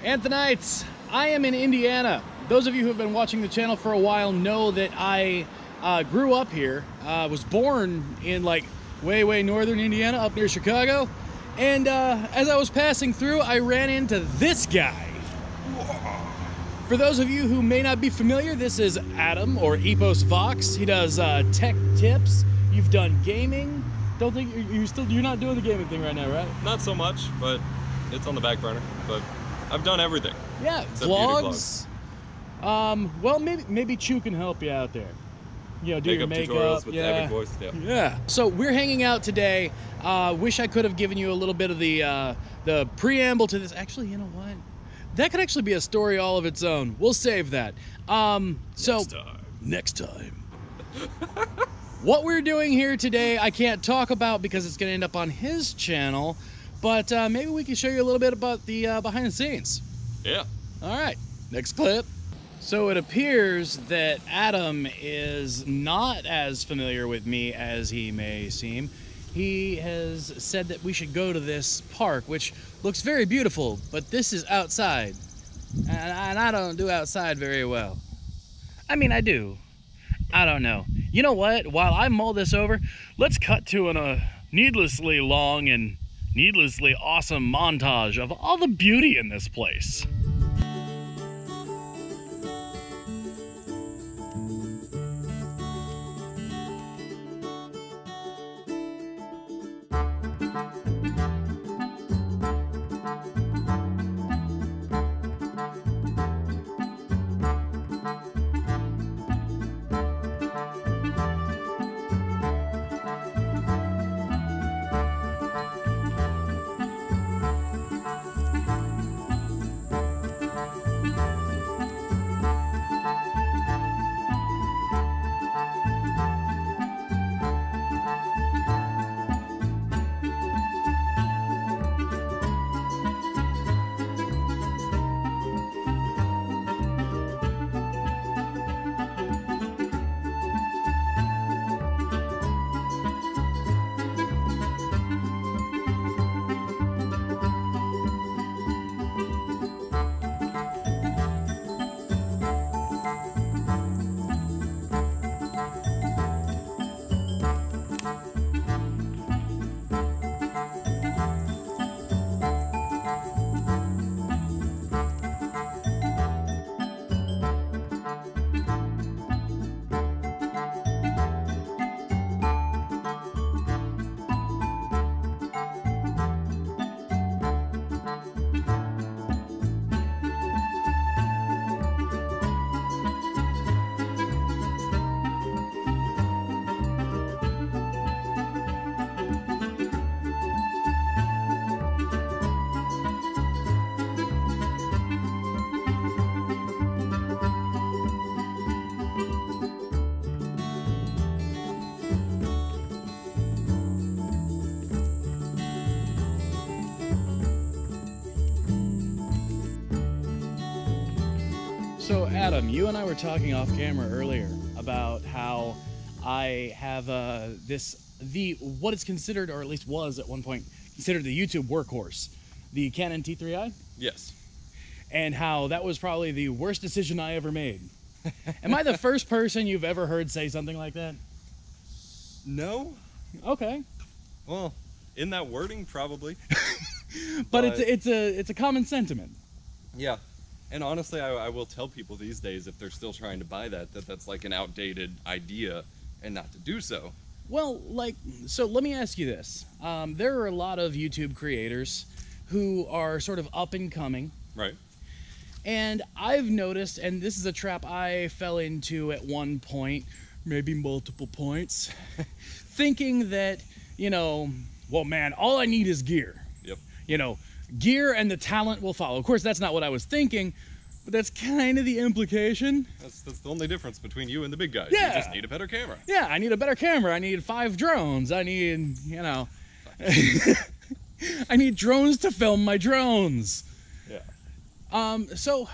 Anthonites, I am in Indiana. Those of you who have been watching the channel for a while know that I grew up here. Was born in like way northern Indiana, up near Chicago. And as I was passing through, I ran into this guy. For those of you who may not be familiar, this is Adam, or EposVox. He does tech tips. You've done gaming. Don't think you're not doing the gaming thing right now, right? Not so much, but it's on the back burner. But I've done everything. Yeah, vlogs. Well, maybe Chew can help you out there. You know, do your makeup tutorials with Epic Voice. Yeah. So we're hanging out today. Wish I could have given you a little bit of the preamble to this. Actually, you know what? That could actually be a story all of its own. We'll save that. Next time. What we're doing here today, I can't talk about because it's going to end up on his channel. But maybe we can show you a little bit about the behind the scenes. Yeah. All right. Next clip. So it appears that Adam is not as familiar with me as he may seem. He has said that we should go to this park, which looks very beautiful, but this is outside. And I don't do outside very well. I mean, I do. I don't know. You know what? While I mull this over, let's cut to a needlessly long and needlessly awesome montage of all the beauty in this place. So Adam, you and I were talking off camera earlier about how I have what is considered, or at least was at one point, considered the YouTube workhorse, the Canon T3i? Yes. And how that was probably the worst decision I ever made. Am I the first person you've ever heard say something like that? No. Okay. Well, in that wording, probably. but it's a common sentiment. Yeah. And honestly, I will tell people these days, if they're still trying to buy that's like an outdated idea and not to do so. Well, so let me ask you this. There are a lot of YouTube creators who are sort of up and coming. Right. And I've noticed, and this is a trap I fell into at one point, maybe multiple points, thinking that, you know, well, man, all I need is gear. Yep. You know, gear and the talent will follow. Of course, that's not what I was thinking, but that's kind of the implication. That's the only difference between you and the big guys. Yeah. You just need a better camera. Yeah, I need a better camera. I need 5 drones. I need, you know, I need drones to film my drones. Yeah. So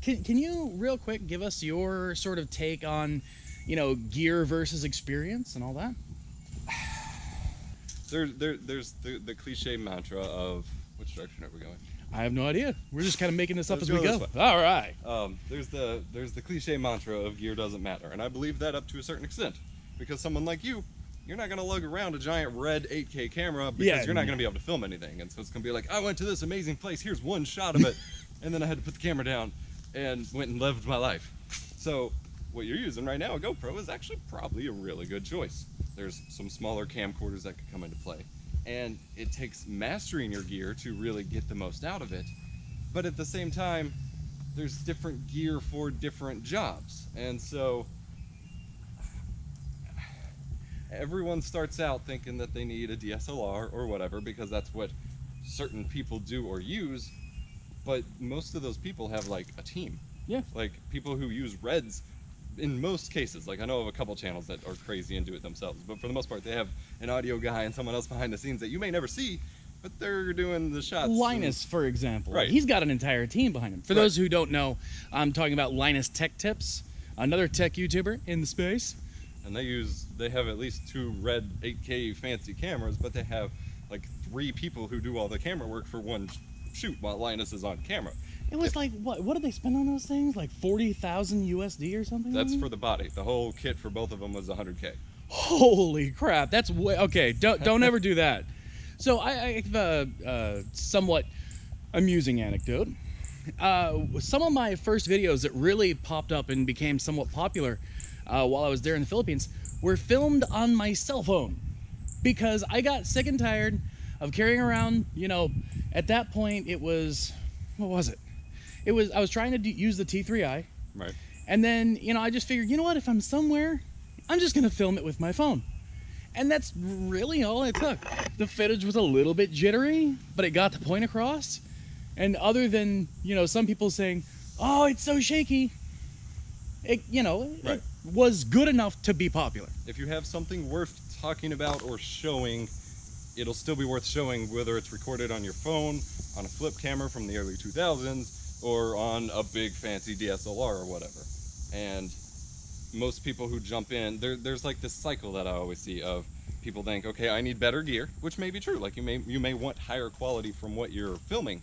can you real quick give us your sort of take on, you know, gear versus experience and all that? There's the cliche mantra of, which direction are we going? I have no idea. We're just kind of making this up Let's as we go go. this way. All right. There's the cliche mantra of gear doesn't matter, and I believe that up to a certain extent, because someone like you're not going to lug around a giant red 8K camera because you're not going to be able to film anything, and so it's going to be like, I went to this amazing place, here's one shot of it, and then I had to put the camera down and went and lived my life. So what you're using right now, a GoPro, is actually probably a really good choice. There's some smaller camcorders that could come into play, and it takes mastering your gear to really get the most out of it. But at the same time, there's different gear for different jobs. And so everyone starts out thinking that they need a DSLR or whatever because that's what certain people do or use. But most of those people have like a team. Yeah. Like people who use Reds in most cases. Like I know of a couple channels that are crazy and do it themselves, but for the most part they have an audio guy and someone else behind the scenes that you may never see, but they're doing the shots. Linus, for example, right. He's got an entire team behind him. For those who don't know, I'm talking about Linus Tech Tips, another tech YouTuber in the space. And they have at least 2 Red 8K fancy cameras, but they have like 3 people who do all the camera work for one shoot while Linus is on camera. It was like, what did they spend on those things? Like 40,000 USD or something? That's for the body. The whole kit for both of them was 100K. Holy crap, that's way, okay, don't ever do that. So I have a somewhat amusing anecdote. Some of my first videos that really popped up and became somewhat popular while I was there in the Philippines were filmed on my cell phone because I got sick and tired of carrying around, at that point it was, what was it? I was trying to use the T3i. Right. And then, I just figured, you know what, if I'm somewhere, I'm just gonna film it with my phone. And that's really all it took. The footage was a little bit jittery, but it got the point across. And other than, some people saying, oh, it's so shaky, it was good enough to be popular. If you have something worth talking about or showing, it'll still be worth showing, whether it's recorded on your phone, on a flip camera from the early 2000s, or on a big fancy DSLR or whatever. And most people who jump in, there's like this cycle that I always see of people think, okay, I need better gear, which may be true. Like you may want higher quality from what you're filming,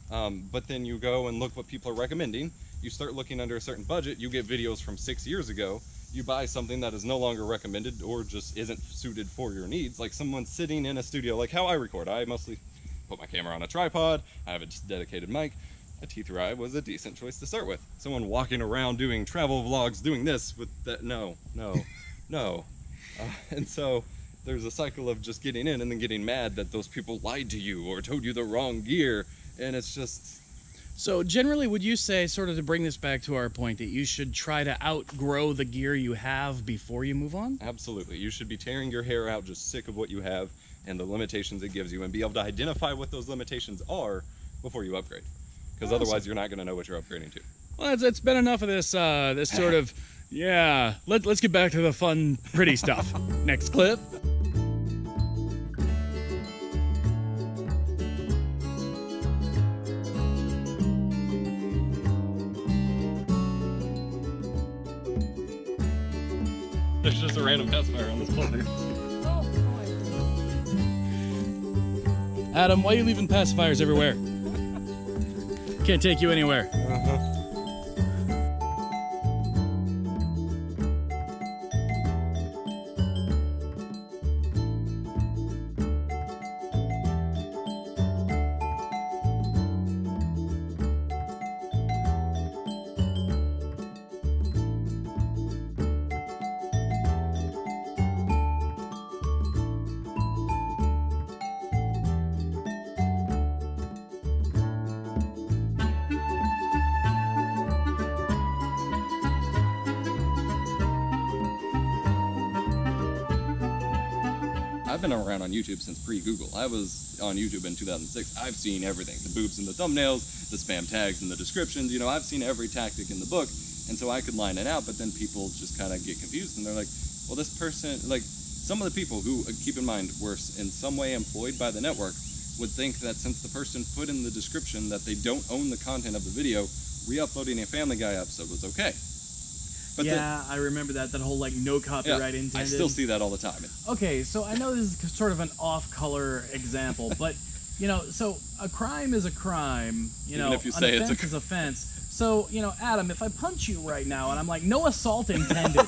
but then you go and look what people are recommending. You start looking under a certain budget, you get videos from 6 years ago, you buy something that is no longer recommended or just isn't suited for your needs. Like someone sitting in a studio, like how I record. I mostly put my camera on a tripod, I have a dedicated mic. A T3i was a decent choice to start with. Someone walking around doing travel vlogs, doing this with that, no. And so there's a cycle of just getting in and then getting mad that those people lied to you or told you the wrong gear, and it's just... So generally, would you say, sort of to bring this back to our point, that you should try to outgrow the gear you have before you move on? Absolutely. You should be tearing your hair out just sick of what you have and the limitations it gives you, and be able to identify what those limitations are before you upgrade. Because otherwise you're not going to know what you're upgrading to. Well, it's been enough of this this sort of, yeah, let's get back to the fun, pretty stuff. Next clip. There's just a random pacifier on this planet. Adam, why are you leaving pacifiers everywhere? Can't take you anywhere. I've been around on YouTube since pre-Google. I was on YouTube in 2006. I've seen everything. The boobs in the thumbnails, the spam tags in the descriptions, I've seen every tactic in the book. And so I could line it out, but then people just kind of get confused and they're like, well, this person, like some of the people who, keep in mind, were in some way employed by the network would think that since the person put in the description that they don't own the content of the video, re-uploading a Family Guy episode was okay. But yeah, I remember that whole like no copyright intended. I still see that all the time. Okay, so I know this is sort of an off-color example, but You know, so a crime is a crime. You know, if you say an offense is offense. So, you know, Adam, if I punch you right now and I'm like, no assault intended.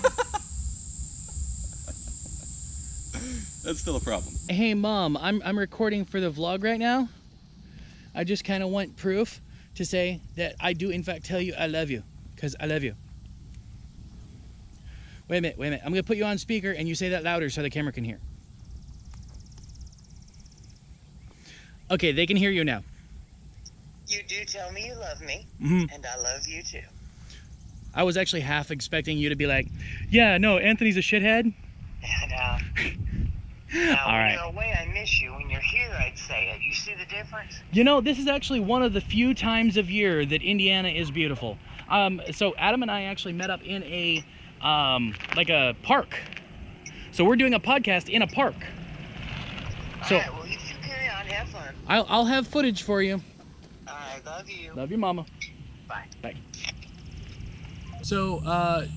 That's still a problem. Hey, Mom, I'm recording for the vlog right now. I just kind of want proof to say that I do, in fact, tell you I love you. Because I love you. Wait a minute. I'm going to put you on speaker and you say that louder so the camera can hear. Okay, they can hear you now. You do tell me you love me, and I love you too. I was actually half expecting you to be like, yeah, no, Anthony's a shithead. Now, All when right. you're away, I miss you. When you're here, I'd say it. You see the difference? You know, this is actually one of the few times of year that Indiana is beautiful. So Adam and I actually met up in a, like a park. So we're doing a podcast in a park. So, All right, well, you two carry on. Have fun. I'll have footage for you. I love you. Love you, Mama. Bye. Bye. So, I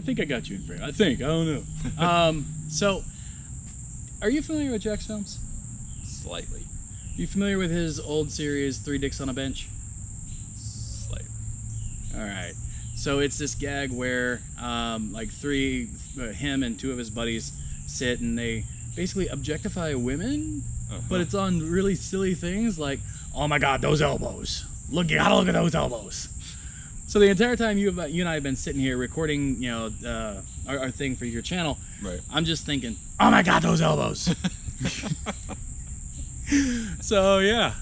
think I got you in frame. I don't know. So, are you familiar with Jack's films? Slightly. Are you familiar with his old series, Three Dicks on a Bench? Slightly. All right. So it's this gag where, like him and two of his buddies sit and they basically objectify women, but it's on really silly things like, oh my God, those elbows. Look, you gotta look at those elbows. So the entire time you and I have been sitting here recording, you know, our thing for your channel, right? I'm just thinking, oh my God, those elbows. So yeah,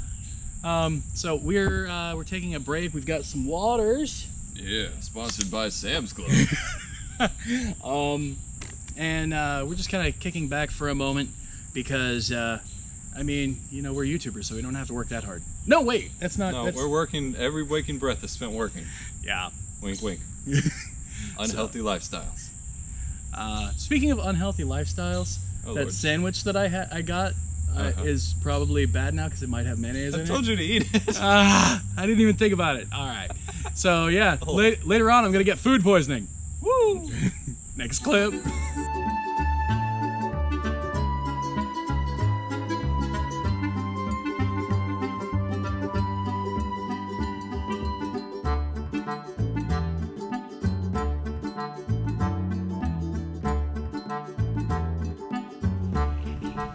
so we're taking a break. We've got some waters. Yeah, sponsored by Sam's Club. And we're just kind of kicking back for a moment because, I mean, you know, we're YouTubers, so we don't have to work that hard. No, wait, that's not. No, we're working. Every waking breath is spent working. Yeah. Wink, wink. Unhealthy lifestyles. Speaking of unhealthy lifestyles, that Lord. sandwich that I got is probably bad now because it might have mayonnaise in it. I told you to eat it. I didn't even think about it. All right. So yeah, later on I'm gonna get food poisoning. Woo! Next clip.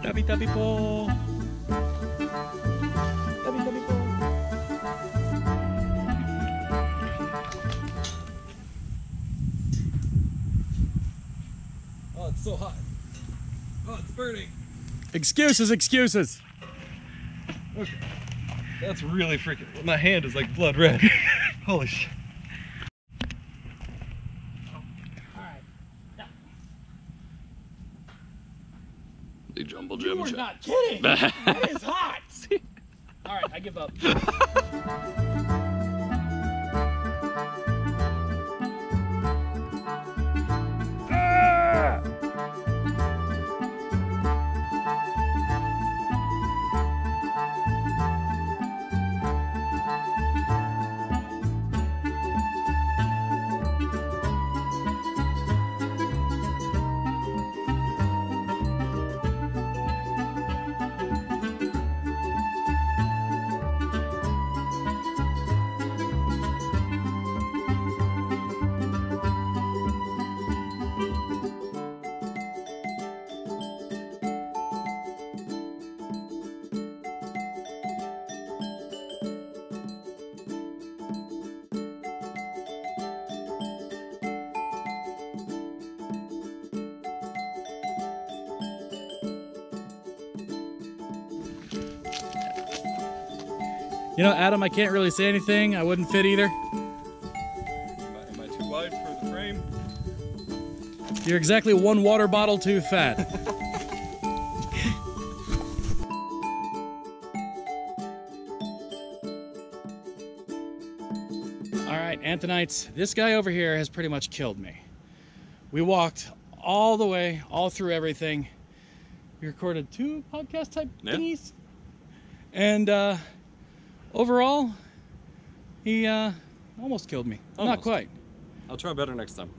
Tabi tabi po. Tabi tabi po. Oh, it's so hot. Oh, it's burning. Excuses. Okay. That's really freaking. My hand is like blood red. Holy shit. The Jumble Jim. You are not kidding. That is hot. All right, I give up. You know, Adam, I can't really say anything. I wouldn't fit either. Am I too wide for the frame? You're exactly one water bottle too fat. All right, Anthonites, this guy over here has pretty much killed me. We walked all the way, all through everything. We recorded 2 podcast type thingies. And overall, he almost killed me. Almost. Not quite. I'll try better next time.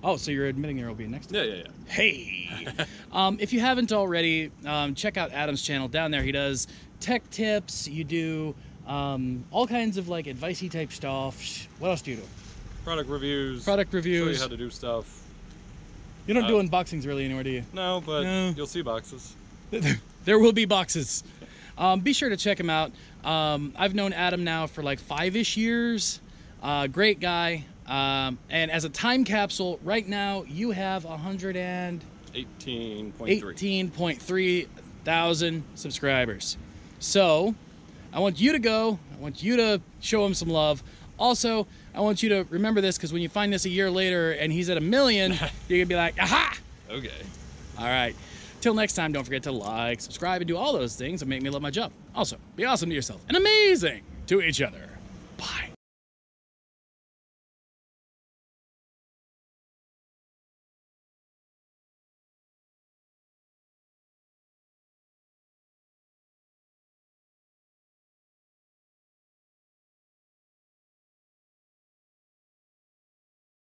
Oh, so you're admitting there will be a next time? Yeah. Hey! If you haven't already, check out Adam's channel down there. He does tech tips. You do all kinds of like advicey type stuff. What else do you do? Product reviews. Show you how to do stuff. You don't do unboxings really anymore, do you? No, but No. you'll see boxes. There will be boxes. Be sure to check him out. I've known Adam now for like 5-ish years. Great guy. And as a time capsule, right now you have 18.3 thousand subscribers. So I want you to go. I want you to show him some love. Also, I want you to remember this, because when you find this a year later and he's at 1 million, you're gonna be like, aha! Okay. All right. Till next time, don't forget to like, subscribe, and do all those things that make me love my job. Also, be awesome to yourself and amazing to each other. Bye.